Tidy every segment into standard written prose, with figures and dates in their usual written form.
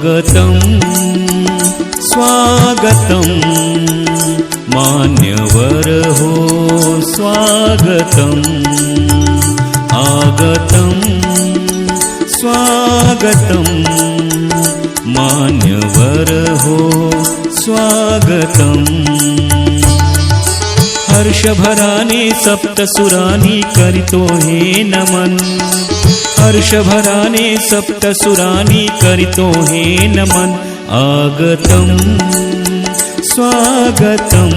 आगतं स्वागतं मान्यवर हो स्वागतम् आगतं स्वागतं मान्यवर हो स्वागतम् हर्षभराने सप्तसुरानी करितो हे नमन हर्षभराने सप्तसुरानी करितो हे नमन आगतं स्वागतं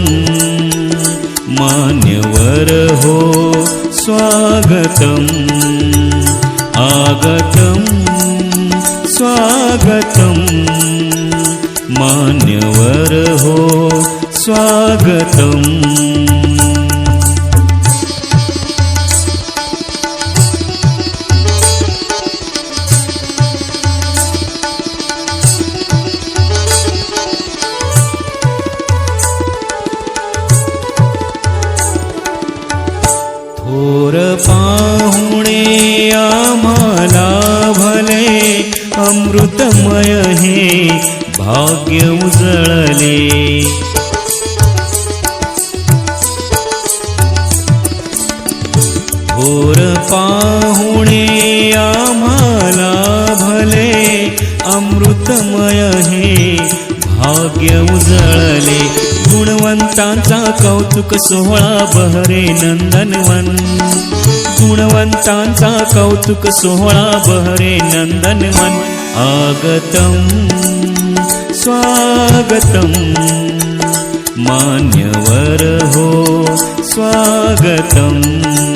मान्यवर हो स्वागतम् आगतं स्वागतं मान्यवर हो स्वागतम् थोर पाहुणे आम्हाला भले अमृतमय हे भाग्य उजळले थोर पाहुणे आम्हाला भले अमृतमय हे भाग्य उजळले गुणवंतांचा कौतुक सोहळा बहरे नंदनवन गुणवंतांचा कौतुक सोहळा बहरे नंदनवन आगतं स्वागतं मान्यवर हो स्वागतम्